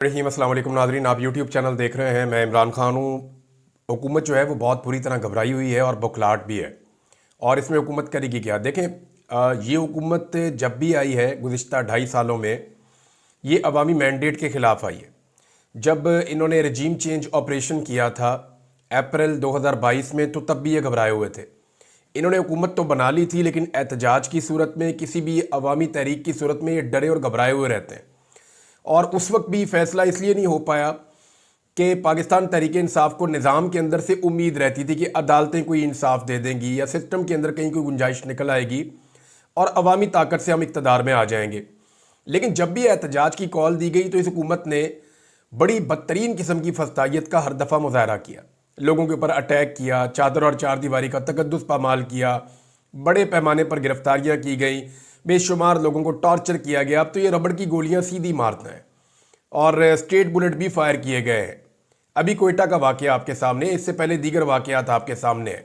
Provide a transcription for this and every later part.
रहीम अस्सलाम वालेकुम नाज़रीन, आप यूट्यूब चैनल देख रहे हैं। मैं इमरान खान हूँ। हुकूमत जो है वो बहुत बुरी तरह घबराई हुई है और बौखलाहट भी है। और इसमें हुकूमत करेगी क्या? देखें, ये हुकूमत जब भी आई है गुज़िश्ता 2.5 सालों में, ये अवामी मैंडेट के ख़िलाफ़ आई है। जब इन्होंने रजीम चेंज ऑपरेशन किया था अप्रैल 2022 में, तो तब भी ये घबराए हुए थे। इन्होंने हुकूमत तो बना ली थी, लेकिन एहतजाज की सूरत में, किसी भी अवामी तहरीक की सूरत में ये डरे और घबराए हुए रहते हैं। और उस वक्त भी फैसला इसलिए नहीं हो पाया कि पाकिस्तान तहरीक इंसाफ को निज़ाम के अंदर से उम्मीद रहती थी कि अदालतें कोई इंसाफ दे देंगी या सिस्टम के अंदर कहीं कोई गुंजाइश निकल आएगी और अवामी ताकत से हम इक़्तिदार में आ जाएंगे। लेकिन जब भी एहतजाज की कॉल दी गई तो इस हुकूमत ने बड़ी बदतरीन किस्म की फस्तायत का हर दफ़ा मुजाहरा किया, लोगों के ऊपर अटैक किया, चादर और चार दीवारी का तकद्दुस पामाल किया, बड़े पैमाने पर गिरफ्तारियां की गई, बेशुमार लोगों को टॉर्चर किया गया। अब तो ये रबड़ की गोलियां सीधी मारते हैं और स्टेट बुलेट भी फायर किए गए हैं। अभी कोयटा का वाकया आपके सामने, इससे पहले दीगर वाकयात आपके सामने हैं।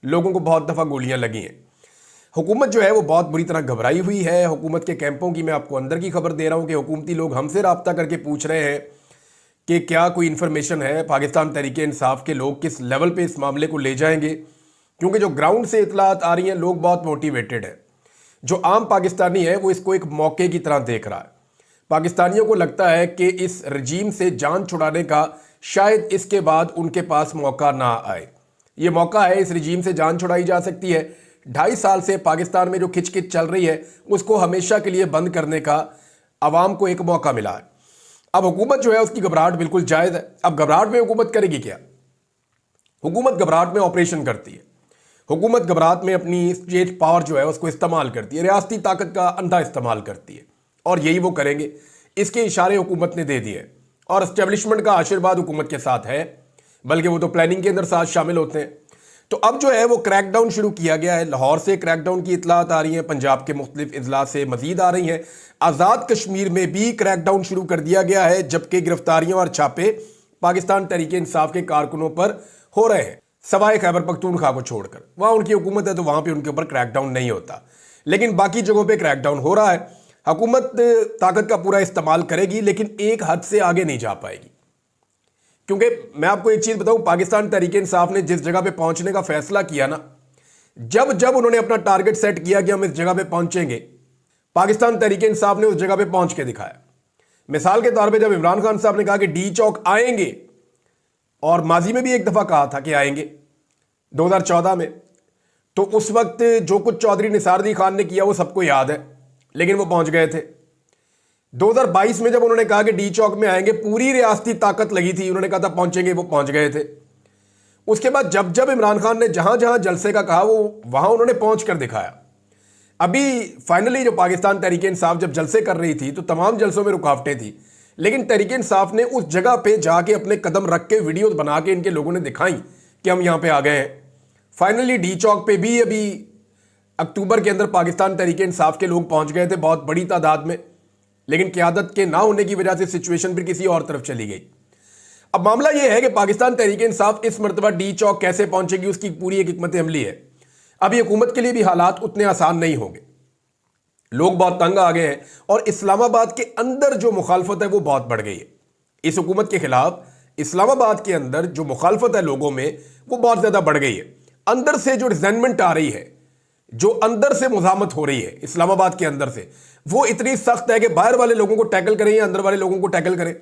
लोगों को बहुत दफ़ा गोलियां लगी हैं। हुकूमत जो है वो बहुत बुरी तरह घबराई हुई है। हुकूमत के कैंपों की मैं आपको अंदर की खबर दे रहा हूँ कि हुकूमती लोग हमसे रब्ता करके पूछ रहे हैं कि क्या कोई इन्फॉर्मेशन है, पाकिस्तान तहरीक इंसाफ के लोग किस लेवल पे इस मामले को ले जाएंगे। क्योंकि जो ग्राउंड से इतलात आ रही हैं, लोग बहुत मोटिवेटेड हैं। जो आम पाकिस्तानी है वो इसको एक मौके की तरह देख रहा है। पाकिस्तानियों को लगता है कि इस रजीम से जान छुड़ाने का शायद इसके बाद उनके पास मौका ना आए। ये मौका है, इस रजीम से जान छुड़ाई जा सकती है। 2.5 साल से पाकिस्तान में जो खिचखिच चल रही है उसको हमेशा के लिए बंद करने का अवाम को एक मौका मिला है। अब हुकूमत जो है उसकी घबराहट बिल्कुल जायज़ है। अब घबराहट में हुकूमत करेगी क्या? हुकूमत घबराहट में ऑपरेशन करती है। हुकूमत घबराहट में अपनी स्टेट पावर जो है उसको इस्तेमाल करती है, रियासती ताकत का अंधा इस्तेमाल करती है, और यही वो करेंगे। इसके इशारे हुकूमत ने दे दिए और एस्टेब्लिशमेंट का आशीर्वाद हुकूमत के साथ है, बल्कि वो तो प्लानिंग के अंदर साथ शामिल होते हैं। तो अब जो है वो क्रैकडाउन शुरू किया गया है। लाहौर से क्रैकडाउन की इतलात आ रही हैं, पंजाब के मुख्तलिफ अजला से मजीद आ रही हैं। आज़ाद कश्मीर में भी क्रैकडाउन शुरू कर दिया गया है, जबकि गिरफ्तारियां और छापे पाकिस्तान तहरीक इंसाफ के कारकुनों पर हो रहे हैं, सवाए खैबर पख्तूनख्वा को छोड़कर। वहां उनकी हुकूमत है तो वहां पे उनके ऊपर क्रैकडाउन नहीं होता, लेकिन बाकी जगहों पे क्रैकडाउन हो रहा है। हुकूमत ताकत का पूरा इस्तेमाल करेगी, लेकिन एक हद से आगे नहीं जा पाएगी। क्योंकि मैं आपको एक चीज बताऊं, पाकिस्तान तहरीक इंसाफ ने जिस जगह पे पहुंचने का फैसला किया ना, जब जब उन्होंने अपना टारगेट सेट किया कि हम इस जगह पे पहुंचेंगे, पाकिस्तान तहरीक इंसाफ ने उस जगह पे पहुंच के दिखाया। मिसाल के तौर पे जब इमरान खान साहब ने कहा कि डी चौक आएंगे, और माजी में भी एक दफा कहा था कि आएंगे 2014 में, तो उस वक्त जो कुछ चौधरी निसारदी खान ने किया वो सबको याद है, लेकिन वो पहुंच गए थे। 2022 में जब उन्होंने कहा कि डी चौक में आएंगे, पूरी रियासती ताकत लगी थी, उन्होंने कहा था पहुंचेंगे, वो पहुंच गए थे। उसके बाद जब जब इमरान खान ने जहां जहां जलसे का कहा, वो वहां उन्होंने पहुंच कर दिखाया। अभी फाइनली जो पाकिस्तान तहरीक इंसाफ जब जलसे कर रही थी तो तमाम जलसों में रुकावटें थी, लेकिन तहरीक इंसाफ ने उस जगह पे जाके अपने कदम रख के वीडियोस बना के इनके लोगों ने दिखाई कि हम यहां पे आ गए हैं। फाइनली डी चौक पे भी अभी अक्टूबर के अंदर पाकिस्तान तहरीक इंसाफ के लोग पहुंच गए थे, बहुत बड़ी तादाद में, लेकिन क़यादत के ना होने की वजह से सिचुएशन फिर किसी और तरफ चली गई। अब मामला यह है कि पाकिस्तान तहरीक इंसाफ इस मरतबा डी चौक कैसे पहुंचेगी, उसकी पूरी एक हिकमत अमली है। अभी हुकूमत के लिए भी हालात उतने आसान नहीं होंगे, लोग बहुत तंग आ गए हैं, और इस्लामाबाद के अंदर जो मुखालफत है वो बहुत बढ़ गई है। इस हुकूमत के खिलाफ इस्लामाबाद के अंदर जो मुखालफत है लोगों में, वो बहुत ज्यादा बढ़ गई है। अंदर से जो रिजेंटमेंट आ रही है, जो अंदर से मुजामत हो रही है इस्लामाबाद के अंदर से, वो इतनी सख्त है कि बाहर वाले लोगों को टैकल करें या अंदर वाले लोगों को टैकल करें।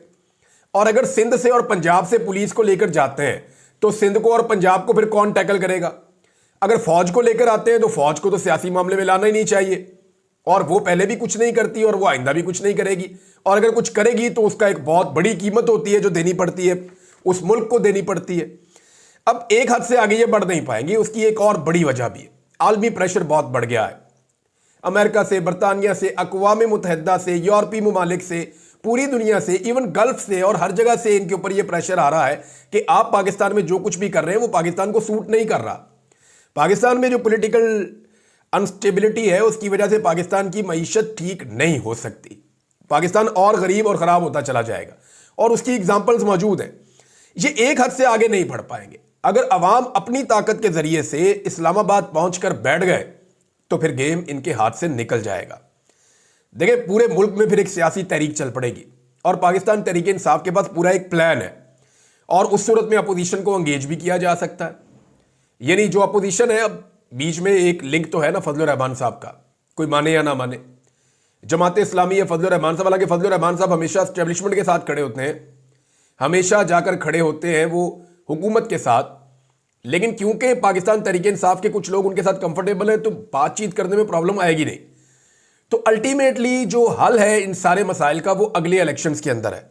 और अगर सिंध से और पंजाब से पुलिस को लेकर जाते हैं तो सिंध को और पंजाब को फिर कौन टैकल करेगा? अगर फौज को लेकर आते हैं तो फौज को तो सियासी मामले में लाना ही नहीं चाहिए, और वो पहले भी कुछ नहीं करती और वो आइंदा भी कुछ नहीं करेगी, और अगर कुछ करेगी तो उसका एक बहुत बड़ी कीमत होती है जो देनी पड़ती है, उस मुल्क को देनी पड़ती है। अब एक हद से आगे ये बढ़ नहीं पाएंगी। उसकी एक और बड़ी वजह भी है, आलमी प्रेशर बहुत बढ़ गया है। अमेरिका से, बरतानिया से, अक़वाम मुत्तहिदा से, यूरोपीय ममालिक से, पूरी दुनिया से, इवन गल्फ से, और हर जगह से इनके ऊपर यह प्रेशर आ रहा है कि आप पाकिस्तान में जो कुछ भी कर रहे हैं वो पाकिस्तान को सूट नहीं कर रहा। पाकिस्तान में जो पॉलिटिकल अनस्टेबिलिटी है उसकी वजह से पाकिस्तान की मईशत ठीक नहीं हो सकती। पाकिस्तान और गरीब और खराब होता चला जाएगा, और उसकी एग्जाम्पल्स मौजूद हैं। ये एक हद से आगे नहीं बढ़ पाएंगे। अगर अवाम अपनी ताकत के जरिए से इस्लामाबाद पहुंचकर बैठ गए तो फिर गेम इनके हाथ से निकल जाएगा। देखिए, पूरे मुल्क में फिर एक सियासी तहरीक चल पड़ेगी, और पाकिस्तान तहरीक इंसाफ के पास पूरा एक प्लान है, और उस सूरत में अपोजिशन को एंगेज भी किया जा सकता है। यानी जो अपोजिशन है, अब बीच में एक लिंक तो है ना फजलुर रहमान साहब का, कोई माने या ना माने, जमात इस्लामी है फजलुर रहमान साहब। हालांकि फजलुर रहमान साहब हमेशा एस्टेब्लिशमेंट के साथ खड़े होते हैं, हमेशा जाकर खड़े होते हैं वो हुकूमत के साथ, लेकिन क्योंकि पाकिस्तान तहरीक इंसाफ के कुछ लोग उनके साथ कंफर्टेबल हैं तो बातचीत करने में प्रॉब्लम आएगी नहीं। तो अल्टीमेटली जो हल है इन सारे मसाइल का वो अगले इलेक्शंस के अंदर है।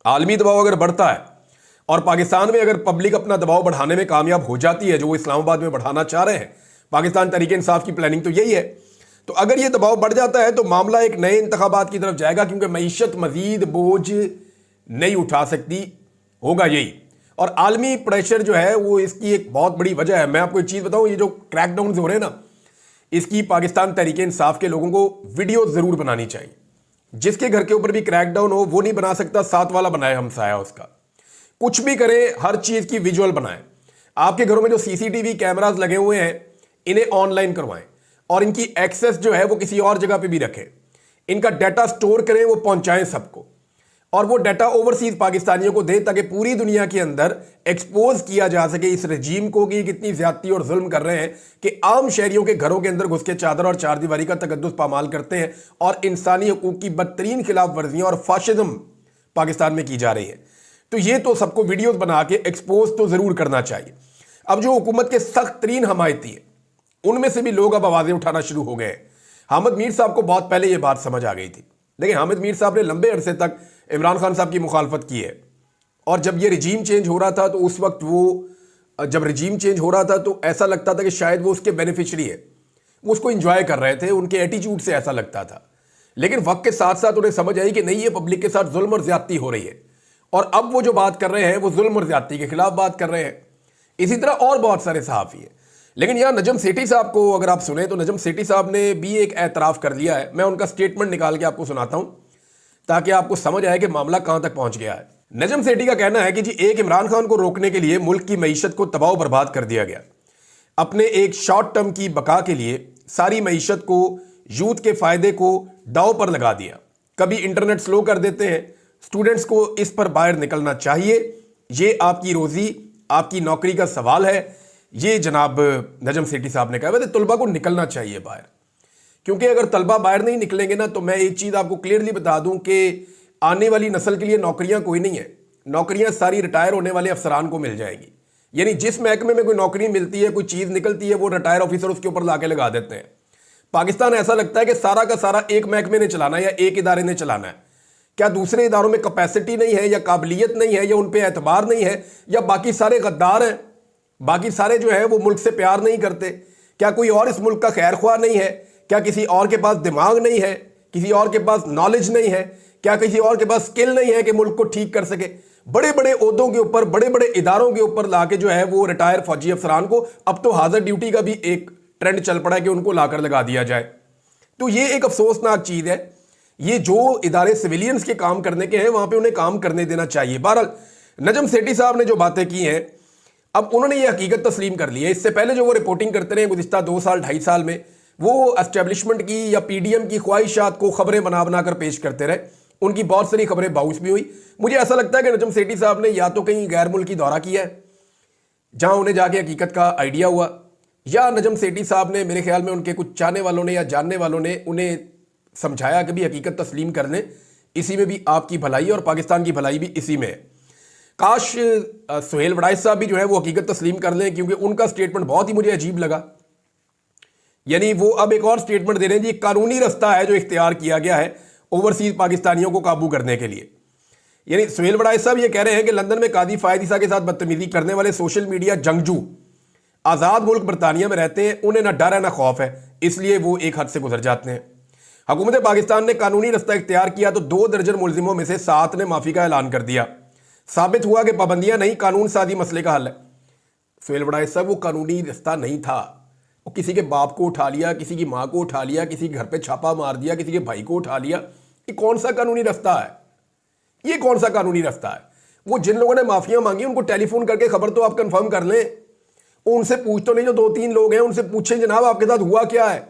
आलमी दबाव अगर बढ़ता है और पाकिस्तान में अगर पब्लिक अपना दबाव बढ़ाने में कामयाब हो जाती है, जो वो इस्लामाबाद में बढ़ाना चाह रहे हैं, पाकिस्तान तहरीक इंसाफ की प्लानिंग तो यही है, तो अगर ये दबाव बढ़ जाता है तो मामला एक नए इंतखाबात की तरफ जाएगा, क्योंकि मईशत मजीद बोझ नहीं उठा सकती, होगा यही। और आलमी प्रेशर जो है वो इसकी एक बहुत बड़ी वजह है। मैं आपको एक चीज़ बताऊं, ये जो क्रैकडाउन हो रहे हैं ना, इसकी पाकिस्तान तहरीक इंसाफ के लोगों को वीडियो जरूर बनानी चाहिए। जिसके घर के ऊपर भी क्रैकडाउन हो वो नहीं बना सकता, साथ वाला बनाए हमसाया उसका। कुछ भी करें, हर चीज़ की विजुअल बनाएं। आपके घरों में जो सीसीटीवी कैमरास लगे हुए हैं इन्हें ऑनलाइन करवाएं, और इनकी एक्सेस जो है वो किसी और जगह पे भी रखें। इनका डाटा स्टोर करें, वो पहुंचाएं सबको, और वो डाटा ओवरसीज पाकिस्तानियों को दें, ताकि पूरी दुनिया के अंदर एक्सपोज किया जा सके इस रजीम को कि कितनी ज्यादती और जुल्म कर रहे हैं कि आम शहरियों के घरों के अंदर घुस के चादर और चारदीवारी का तकद्दुस पामाल करते हैं, और इंसानी हकूक की बदतरीन खिलाफ वर्जियां और फाशिज्म पाकिस्तान में की जा रही है। तो ये तो सबको वीडियोस बना के एक्सपोज तो जरूर करना चाहिए। अब जो हुकूमत के सख्त तरीन हमायती है उनमें से भी लोग अब आवाजें उठाना शुरू हो गए हैं। हामिद मीर साहब को बहुत पहले ये बात समझ आ गई थी। देखिए, हामिद मीर साहब ने लंबे अरसे तक इमरान खान साहब की मुखालफत की है, और जब ये रजीम चेंज हो रहा था तो उस वक्त जब रजीम चेंज हो रहा था तो ऐसा लगता था कि शायद वो उसके बेनिफिशरी है, वो उसको इंजॉय कर रहे थे, उनके एटीट्यूड से ऐसा लगता था। लेकिन वक्त के साथ साथ उन्हें समझ आई कि नहीं, ये पब्लिक के साथ जुल्म और ज्यादती हो रही है, और अब वो जो बात कर रहे हैं वो जुल्म और ज्यादती के खिलाफ बात कर रहे हैं। इसी तरह और बहुत सारे सहाफ़ी हैं। लेकिन यहाँ नजम सेठी साहब को अगर आप सुने तो नजम सेठी साहब ने भी एक एतराफ़ कर लिया है। मैं उनका स्टेटमेंट निकाल के आपको सुनाता हूँ ताकि आपको समझ आए कि मामला कहाँ तक पहुँच गया है। नजम सेठी का कहना है कि जी, एक इमरान खान को रोकने के लिए मुल्क की मईशत को तबाह बर्बाद कर दिया गया। अपने एक शॉर्ट टर्म की बका के लिए सारी मईशत को, यूथ के फ़ायदे को दांव पर लगा दिया। कभी इंटरनेट स्लो कर देते हैं, स्टूडेंट्स को इस पर बाहर निकलना चाहिए, ये आपकी रोज़ी आपकी नौकरी का सवाल है। ये जनाब नजम सेठी साहब ने कहा। वैसे तलबा को निकलना चाहिए बाहर, क्योंकि अगर तलबा बाहर नहीं निकलेंगे ना, तो मैं एक चीज़ आपको क्लियरली बता दूं कि आने वाली नस्ल के लिए नौकरियां कोई नहीं है। नौकरियां सारी रिटायर होने वाले अफसरान को मिल जाएंगी। यानी जिस महकमे में कोई नौकरी मिलती है, कोई चीज़ निकलती है, वो रिटायर ऑफिसर उसके ऊपर ला के लगा देते हैं। पाकिस्तान ऐसा लगता है कि सारा का सारा एक महकमे ने चलाना है या एक इदारे ने चलाना है। क्या दूसरे इदारों में कैपेसिटी नहीं है, या काबिलियत नहीं है, या उन पर एतबार नहीं है, या बाकी सारे गद्दार हैं, बाकी सारे जो है वो मुल्क से प्यार नहीं करते? क्या कोई और इस मुल्क का खैर ख्वाह नहीं है? क्या किसी और के पास दिमाग नहीं है, किसी और के पास नॉलेज नहीं है? क्या किसी और के पास स्किल नहीं है कि मुल्क को ठीक कर सके? बड़े बड़े ओहदों के ऊपर, बड़े बड़े इदारों के ऊपर लाके जो है वो रिटायर फौजी अफसरान को, अब तो हाजिर ड्यूटी का भी एक ट्रेंड चल पड़ा है कि उनको लाकर लगा दिया जाए। तो ये एक अफसोसनाक चीज़ है। ये जो इदारे सिविलियंस के काम करने के हैं वहां पर उन्हें काम करने देना चाहिए। बहरहाल नजम सेठी साहब ने जो बातें की हैं, अब उन्होंने ये हकीकत तस्लीम कर ली है। इससे पहले जो वो रिपोर्टिंग करते रहे गुज़िश्ता 2 साल 2.5 साल में, वो एस्टेब्लिशमेंट की या पीडीएम की ख्वाहिशात को खबरें बना बना कर पेश करते रहे। उनकी बहुत सारी खबरें बाउंस भी हुई। मुझे ऐसा लगता है कि नजम सेठी साहब ने या तो कहीं गैर मुल्की दौरा किया है जहां उन्हें जाके हकीकत का आइडिया हुआ, या नजम सेठी साहब ने, मेरे ख्याल में उनके कुछ चाहने वालों ने या जानने वालों ने उन्हें समझाया कि भी हकीकत तस्लीम कर लें, इसी में भी आपकी भलाई और पाकिस्तान की भलाई भी इसी में है। काश सुहेल वड़ाइस साहब भी जो है वो हकीकत तस्लीम कर लें, क्योंकि उनका स्टेटमेंट बहुत ही मुझे अजीब लगा। यानी वो अब एक और स्टेटमेंट दे रहे हैं जी, कानूनी रास्ता है जो इख्तियार किया गया है ओवरसीज पाकिस्तानियों को काबू करने के लिए। यानी सुहेल वड़ाइस साहब ये कह रहे हैं कि लंदन में कादी फायद ईसा के साथ बदतमीजी करने वाले सोशल मीडिया जंगजू आज़ाद मुल्क बरतानिया में रहते हैं, उन्हें ना डर है ना खौफ है, इसलिए वो एक हद से गुजर जाते हैं। हुकूमत पाकिस्तान ने कानूनी रास्ता इख्तियार किया तो 2 दर्जन मुलजिमों में से 7 ने माफ़ी का ऐलान कर दिया। साबित हुआ कि पाबंदियां नहीं, कानून साजी मसले का हल है। सुहेल वड़ाइस साहब, वो कानूनी रास्ता नहीं था। वो किसी के बाप को उठा लिया, किसी की माँ को उठा लिया, किसी के घर पे छापा मार दिया, किसी के भाई को उठा लिया। ये कौन सा कानूनी रास्ता है? ये कौन सा कानूनी रास्ता है? वो जिन लोगों ने माफियां मांगी उनको टेलीफोन करके खबर तो आप कंफर्म कर लें। उनसे पूछ तो नहीं, जो 2-3 लोग हैं उनसे पूछें जनाब आपके साथ हुआ क्या है,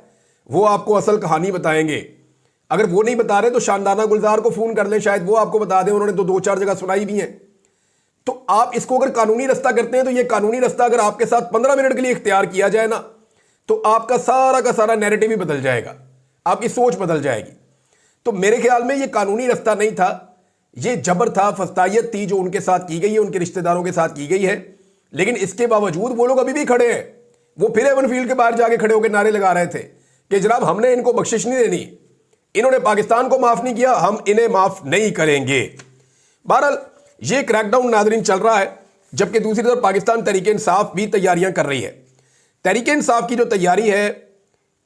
वो आपको असल कहानी बताएंगे। अगर वो नहीं बता रहे तो शानदाना गुलजार को फोन कर लें, शायद वो आपको बता दें, उन्होंने तो 2-4 जगह सुनाई भी है। तो आप इसको अगर कानूनी रास्ता करते हैं तो ये कानूनी रास्ता अगर आपके साथ 15 मिनट के लिए इख्तियार किया जाए ना, तो आपका सारा का सारा नैरेटिव ही बदल जाएगा, आपकी सोच बदल जाएगी। तो मेरे ख्याल में ये कानूनी रास्ता नहीं था, ये जबर था, फस्तायत थी जो उनके साथ की गई है, उनके रिश्तेदारों के साथ की गई है। लेकिन इसके बावजूद वो लोग अभी भी खड़े हैं। वो फिर एवन फील्ड के बाहर जाके खड़े होकर नारे लगा रहे थे कि जनाब हमने इनको बख्शिश नहीं देनी, इन्होंने पाकिस्तान को माफ नहीं किया, हम इन्हें माफ नहीं करेंगे। बहरहाल ये क्रैकडाउन नाज़रीन चल रहा है, जबकि दूसरी तरफ पाकिस्तान तहरीक इंसाफ भी तैयारियां कर रही है। तहरीक इंसाफ की जो तैयारी है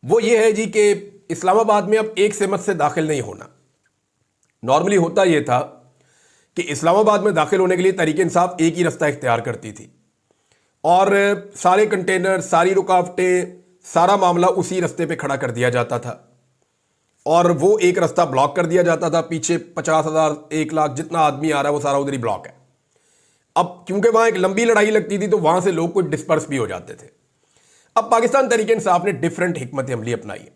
वो ये है जी कि इस्लामाबाद में अब एक सेमत से दाखिल नहीं होना। नॉर्मली होता यह था कि इस्लामाबाद में दाखिल होने के लिए तहरीक इंसाफ एक ही रास्ता इख्तियार करती थी और सारे कंटेनर, सारी रुकावटें, सारा मामला उसी रास्ते पे खड़ा कर दिया जाता था और वो एक रास्ता ब्लॉक कर दिया जाता था। पीछे 50,000 1 लाख जितना आदमी आ रहा है वो सारा उधर ही ब्लॉक है। अब क्योंकि वहां एक लंबी लड़ाई लगती थी तो वहां से लोग कुछ डिस्पर्स भी हो जाते थे। अब पाकिस्तान तहरीक इंसाफ ने डिफरेंट हिकमत अमली अपनाई है।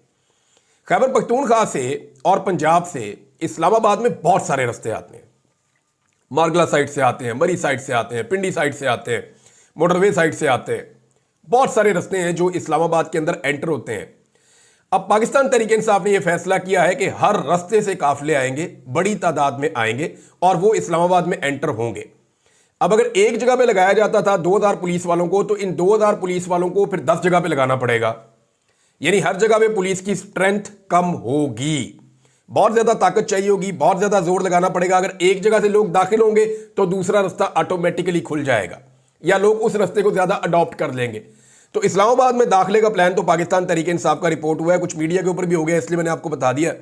खैबर पख्तूनख्वा से और पंजाब से इस्लामाबाद में बहुत सारे रास्ते आते हैं। मारगला साइड से आते हैं, मरी साइड से आते हैं, पिंडी साइड से आते हैं, मोटरवे साइड से आते हैं। बहुत सारे रास्ते हैं जो इस्लामाबाद के अंदर एंटर होते हैं। अब पाकिस्तान तहरीक इंसाफ ने यह फैसला किया है कि हर रास्ते से काफिले आएंगे, बड़ी तादाद में आएंगे और वो इस्लामाबाद में एंटर होंगे। अब अगर एक जगह पे लगाया जाता था 2000 पुलिस वालों को, तो इन 2000 पुलिस वालों को फिर 10 जगह पे लगाना पड़ेगा, यानी हर जगह पे पुलिस की स्ट्रेंथ कम होगी, बहुत ज्यादा ताकत चाहिए होगी, बहुत ज्यादा जोर लगाना पड़ेगा। अगर एक जगह से लोग दाखिल होंगे तो दूसरा रास्ता ऑटोमेटिकली खुल जाएगा या लोग उस रास्ते को ज्यादा अडॉप्ट कर लेंगे। तो इस्लामाबाद में दाखिले का प्लान तो पाकिस्तान तहरीक इंसाफ का रिपोर्ट हुआ है, कुछ मीडिया के ऊपर भी हो गया, इसलिए मैंने आपको बता दिया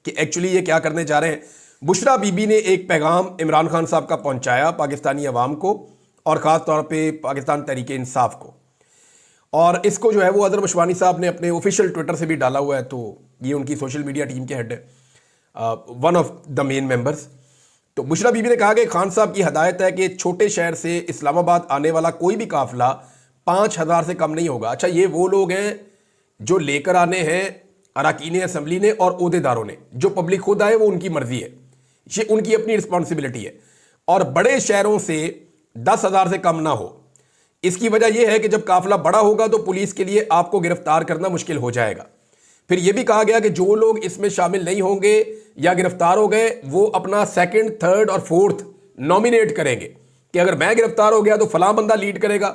कि एक्चुअली ये क्या करने जा रहे हैं। बुशरा बीबी ने एक पैगाम इमरान खान साहब का पहुंचाया पाकिस्तानी अवाम को और ख़ास तौर पे पाकिस्तान तहरीक इंसाफ को, और इसको जो है वो अदर मशवानी साहब ने अपने ऑफिशियल ट्विटर से भी डाला हुआ है। तो ये उनकी सोशल मीडिया टीम के हेड है, one of the main members. तो बुशरा बीबी ने कहा कि खान साहब की हदायत है कि छोटे शहर से इस्लामाबाद आने वाला कोई भी काफिला 5000 से कम नहीं होगा। अच्छा, ये वो लोग हैं जो लेकर आने हैं अरकान असम्बली ने और ओहदेदारों ने, जो पब्लिक खुद आए वो उनकी मर्जी है, ये उनकी अपनी रिस्पॉन्सिबिलिटी है। और बड़े शहरों से 10,000 से कम ना हो। इसकी वजह यह है कि जब काफिला बड़ा होगा तो पुलिस के लिए आपको गिरफ्तार करना मुश्किल हो जाएगा। फिर यह भी कहा गया कि जो लोग इसमें शामिल नहीं होंगे या गिरफ्तार हो गए वो अपना 2nd, 3rd और 4th नॉमिनेट करेंगे कि अगर मैं गिरफ्तार हो गया तो फलां बंदा लीड करेगा,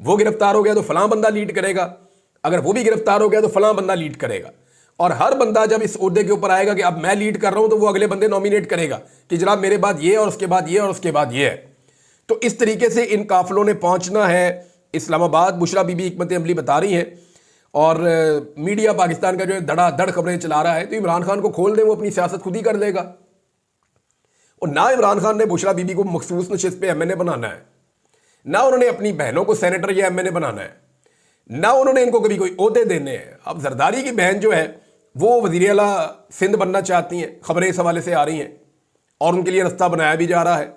वो गिरफ्तार हो गया तो फलां बंदा लीड करेगा, अगर वो भी गिरफ्तार हो गया तो फलां बंदा लीड करेगा। और हर बंदा जब इस ओहदे के ऊपर आएगा कि अब मैं लीड कर रहा हूं तो वो अगले बंदे नॉमिनेट करेगा कि जनाब मेरे बाद ये और उसके बाद ये और उसके बाद ये है। तो इस तरीके से इन काफिलों ने पहुंचना है इस्लामाबाद। बुशरा बीबी हिकमत अमली बता रही है और मीडिया पाकिस्तान का जो है धड़ाधड़ खबरें चला रहा है। तो इमरान खान को खोल दें, वो अपनी सियासत खुद ही कर लेगा। और ना इमरान खान ने बुशरा बीबी को मखसूस नशिस्त पे MNA बनाना है, ना उन्होंने अपनी बहनों को सेनेटर या MNA बनाना है, ना उन्होंने इनको कभी कोई ओहदे देने हैं। अब जरदारी की बहन जो है वो वज़ीर आला सिंध बनना चाहती हैं, खबरें इस हवाले से आ रही हैं और उनके लिए रास्ता बनाया भी जा रहा है।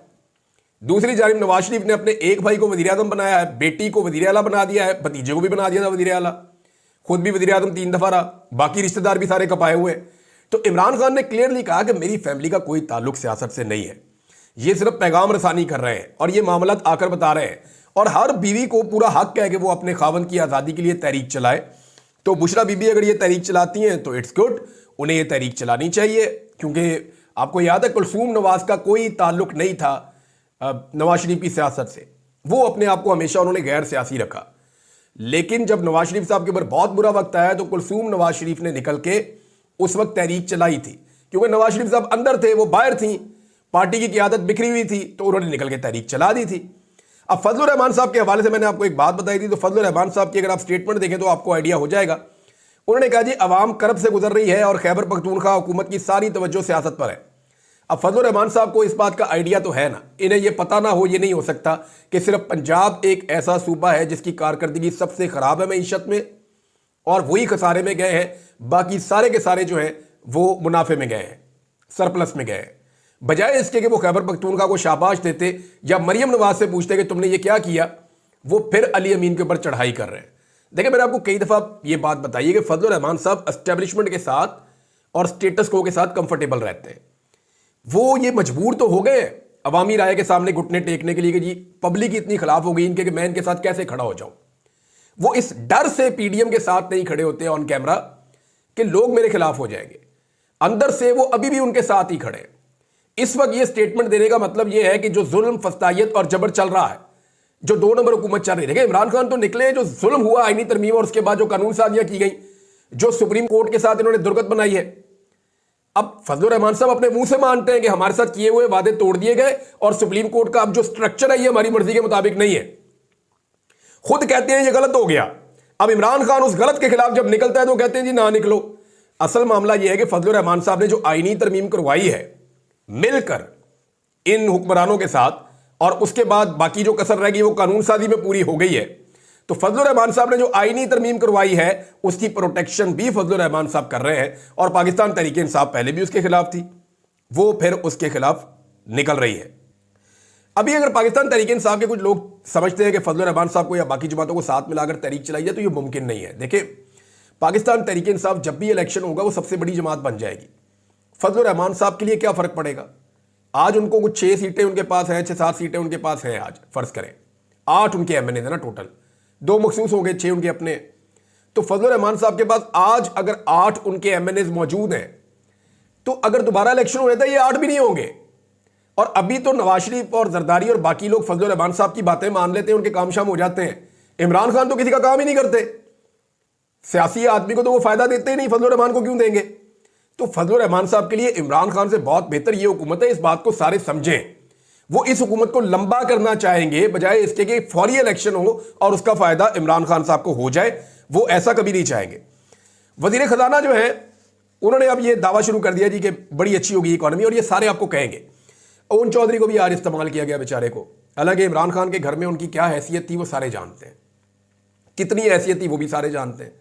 दूसरी जानिब नवाज शरीफ ने अपने एक भाई को वज़ीर आज़म बनाया है, बेटी को वज़ीर आला बना दिया है, भतीजे को भी बना दिया था वज़ीर आला, खुद भी वज़ीर आज़म 3 दफ़ा रहा, बाकी रिश्तेदार भी सारे कपाए हुए। तो इमरान खान ने क्लियरली कहा कि मेरी फैमिली का कोई ताल्लुक सियासत से नहीं है, ये सिर्फ पैगाम रसानी कर रहे हैं और ये मामला आकर बता रहे हैं। और हर बीवी को पूरा हक है कि वो अपने खावंद की आज़ादी के लिए तहरीक चलाए। तो बुशरा बीबी अगर ये तहरीक चलाती हैं तो इट्स गुड, उन्हें ये तहरीक चलानी चाहिए, क्योंकि आपको याद है कुलसूम नवाज का कोई ताल्लुक नहीं था नवाज शरीफ की सियासत से, वो अपने आप को हमेशा उन्होंने गैर सियासी रखा। लेकिन जब नवाज शरीफ साहब के ऊपर बहुत बुरा वक्त आया तो कुलसूम नवाज शरीफ ने निकल के उस वक्त तहरीक चलाई थी, क्योंकि नवाज शरीफ साहब अंदर थे, वो बाहर थी, पार्टी की क़यादत बिखरी हुई थी, तो उन्होंने निकल के तहरीक चला दी थी। अब फजलुर रहमान साहब के हवाले से मैंने आपको एक बात बताई थी, तो फजलुर रहमान साहब की अगर आप स्टेटमेंट देखें तो आपको आइडिया हो जाएगा। उन्होंने कहा जी अवाम करब से गुजर रही है और खैबर पख्तूनख्वा हुकूमत की सारी तवज्जो सियासत पर है। अब फजलुर रहमान साहब को इस बात का आइडिया तो है ना, इन्हें यह पता ना हो, ये नहीं हो सकता कि सिर्फ पंजाब एक ऐसा सूबा है जिसकी कारकर्दगी सबसे खराब है मईशत में और वही खसारे में गए हैं, बाकी सारे के सारे जो हैं वो मुनाफे में गए हैं, सरप्लस में गए हैं। बजाय इसके कि वो खैबर पख्तूनख्वा को शाबाश देते या मरियम नवाज से पूछते कि तुमने ये क्या किया, वो फिर अली अमीन के ऊपर चढ़ाई कर रहे हैं। देखिए मैंने आपको कई दफ़ा ये बात बताई है कि फजलुर रहमान साहब एस्टेब्लिशमेंट के साथ और स्टेटस को के साथ कंफर्टेबल रहते हैं। वो ये मजबूर तो हो गए अवामी राय के सामने घुटने टेकने के लिए कि जी पब्लिक इतनी खिलाफ हो गई इनके कि मैं इनके साथ कैसे खड़ा हो जाऊं। वो इस डर से पीडीएम के साथ नहीं खड़े होते ऑन कैमरा कि लोग मेरे खिलाफ हो जाएंगे, अंदर से वो अभी भी उनके साथ ही खड़े हैं। इस वक्त ये स्टेटमेंट देने का मतलब ये है कि जो जुल्म, फस्तायत और जबर चल रहा है, जो 2 नंबर हुकूमत चल रही है, देखिए इमरान खान तो निकले, जो जुल्म हुआ आईनी तरमीम और उसके बाद जो कानून साजियां की गई, जो सुप्रीम कोर्ट के साथ इन्होंने दुर्गत बनाई है। अब फजलुर रहमान साहब अपने मुंह से मानते हैं कि हमारे साथ किए हुए वादे तोड़ दिए गए और सुप्रीम कोर्ट का अब जो स्ट्रक्चर है ये हमारी मर्जी के मुताबिक नहीं है। खुद कहते हैं ये गलत हो गया। अब इमरान खान उस गलत के खिलाफ जब निकलता है तो कहते हैं जी ना निकलो। असल मामला यह है कि फजलुर रहमान साहब ने जो आईनी तरमीम करवाई है मिलकर इन हुक्मरानों के साथ, और उसके बाद बाकी जो कसर रह गई वो कानून साजी में पूरी हो गई है, तो फजलुर रहमान साहब ने जो आईनी तरमीम करवाई है उसकी प्रोटेक्शन भी फजलुर रहमान साहब कर रहे हैं। और पाकिस्तान तहरीक इंसाफ पहले भी उसके खिलाफ थी, वो फिर उसके खिलाफ निकल रही है। अभी अगर पाकिस्तान तहरीक इंसाफ के कुछ लोग समझते हैं कि फजलुर रहमान साहब को या बाकी जमातों को साथ मिलाकर तहरीक चलाई जाए तो ये मुमकिन नहीं है। देखिए पाकिस्तान तहरीक इंसाफ जब भी इलेक्शन होगा वो सबसे बड़ी जमात बन जाएगी। फजलुर रहमान साहब के लिए क्या फर्क पड़ेगा? आज उनको कुछ 6 सीटें उनके पास हैं, 6-7 सीटें उनके पास हैं। आज फर्ज करें 8 उनके एमएनए थे ना टोटल, 2 मखसूस हो गए, 6 उनके अपने। तो फजलुर रहमान साहब के पास आज अगर 8 उनके एमएनए मौजूद हैं तो अगर दोबारा इलेक्शन हो जाता है ये 8 भी नहीं होंगे। और अभी तो नवाज शरीफ और जरदारी और बाकी लोग फजलुर रहमान साहब की बातें मान लेते हैं, उनके काम शाम हो जाते हैं। इमरान खान तो किसी का काम ही नहीं करते, सियासी आदमी को तो वो फायदा देते ही नहीं, फजलुर रहमान को क्यों देंगे? तो फजलुर रहमान साहब के लिए इमरान खान से बहुत बेहतर ये हुकूमत है, इस बात को सारे समझें। वो इस हुकूमत को लंबा करना चाहेंगे बजाय इसके कि फौरी इलेक्शन हो और उसका फायदा इमरान खान साहब को हो जाए, वो ऐसा कभी नहीं चाहेंगे। वजीर खजाना जो है उन्होंने अब ये दावा शुरू कर दिया जी कि बड़ी अच्छी होगी इकॉनमी, और ये सारे आपको कहेंगे। ओन चौधरी को भी आज इस्तेमाल किया गया बेचारे को, हालांकि इमरान खान के घर में उनकी क्या हैसियत थी वो सारे जानते हैं, कितनी हैसियत थी वो भी सारे जानते हैं।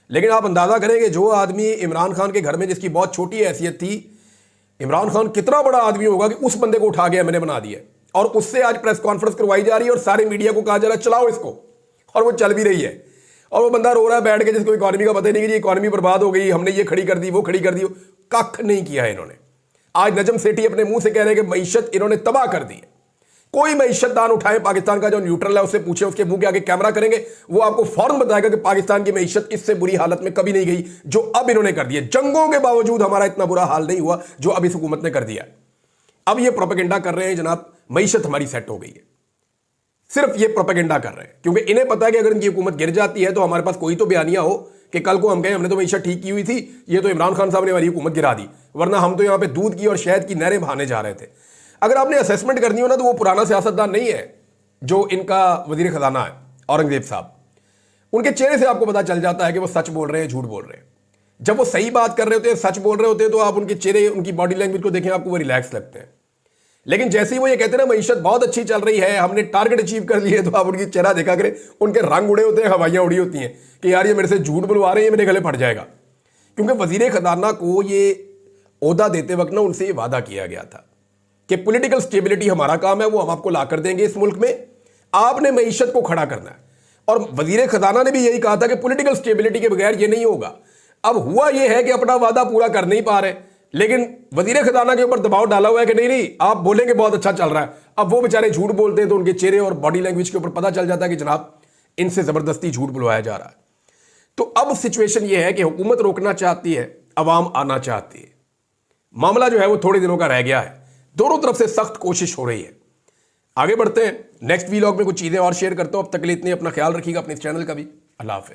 लेकिन आप अंदाजा करेंगे जो आदमी इमरान खान के घर में जिसकी बहुत छोटी हैसियत थी, इमरान खान कितना बड़ा आदमी होगा कि उस बंदे को उठा के मैंने बना दिया, और उससे आज प्रेस कॉन्फ्रेंस करवाई जा रही है और सारे मीडिया को कहा जा रहा है चलाओ इसको, और वो चल भी रही है। और वो बंदा रो रहा है बैठ के जिसको इकॉनमी का पता ही नहीं कि ये इकॉनमी बर्बाद हो गई, हमने ये खड़ी कर दी वो खड़ी कर दी, कख नहीं किया है इन्होंने। आज नजम सेठी अपने मुंह से कह रहे हैं कि मईशत इन्होंने तबाह कर दी है। कोई मईशतदान उठाए पाकिस्तान का जो न्यूट्रल है उससे पूछे, उसके मुंह के आगे कैमरा करेंगे, वो आपको फौरन बताएगा कि पाकिस्तान की मईशत इससे बुरी हालत में कभी नहीं गई जो अब इन्होंने कर दी है। जंगों के बावजूद हमारा इतना बुरा हाल नहीं हुआ जो अब इस हुकूमत ने कर दिया। अब ये प्रोपेगेंडा कर रहे हैं जनाब मईशत हमारी सेट हो गई है, सिर्फ ये प्रोपेगेंडा कर रहे हैं क्योंकि इन्हें पता है कि अगर इनकी हुकूमत गिर जाती है तो हमारे पास कोई तो बयानिया हो कि कल को हम कहें हमने तो मईशत ठीक की हुई थी, ये तो इमरान खान साहब ने हमारी हुकूमत गिरा दी, वरना हम तो यहां पे दूध की और शहद की नहरें बहाने जा रहे थे। अगर आपने असेसमेंट करनी हो ना तो वो पुराना सियासतदान नहीं है जो इनका वजीर खजाना है औरंगजेब साहब, उनके चेहरे से आपको पता चल जाता है कि वो सच बोल रहे हैं झूठ बोल रहे हैं। जब वो सही बात कर रहे होते हैं, सच बोल रहे होते हैं, तो आप उनके चेहरे, उनकी बॉडी लैंग्वेज को देखें, आपको वो रिलैक्स लगते हैं। लेकिन जैसे ही वो ये कहते हैं ना मईशत बहुत अच्छी चल रही है, हमने टारगेट अचीव कर लिए, तो आप उनकी चेहरा देखा करें, उनके रंग उड़े होते हैं, हवाइयां उड़ी होती हैं कि यार ये मेरे से झूठ बुलवा रहे हैं, ये मेरे गले फट जाएगा। क्योंकि वजीर खजाना को ये ओहदा देते वक्त ना उनसे ये वादा किया गया था कि पॉलिटिकल स्टेबिलिटी हमारा काम है, वो हम आपको ला कर देंगे इस मुल्क में, आपने मईशत को खड़ा करना है। और वजीर खजाना ने भी यही कहा था कि पॉलिटिकल स्टेबिलिटी के बगैर ये नहीं होगा। अब हुआ ये है कि अपना वादा पूरा कर नहीं पा रहे, लेकिन वजीर खजाना के ऊपर दबाव डाला हुआ है कि नहीं नहीं आप बोलेंगे बहुत अच्छा चल रहा है। अब वो बेचारे झूठ बोलते हैं तो उनके चेहरे और बॉडी लैंग्वेज के ऊपर पता चल जाता है कि जनाब इनसे जबरदस्ती झूठ बुलवाया जा रहा है। तो अब सिचुएशन ये है कि हुकूमत रोकना चाहती है, अवाम आना चाहती है। मामला जो है वो थोड़े दिनों का रह गया है, दोनों तरफ से सख्त कोशिश हो रही है। आगे बढ़ते हैं, नेक्स्ट वीलॉग में कुछ चीजें और शेयर करता हूं। अब तक के लिए इतने, अपना ख्याल रखिएगा, अपने इस चैनल का भी। अल्लाह हाफिज।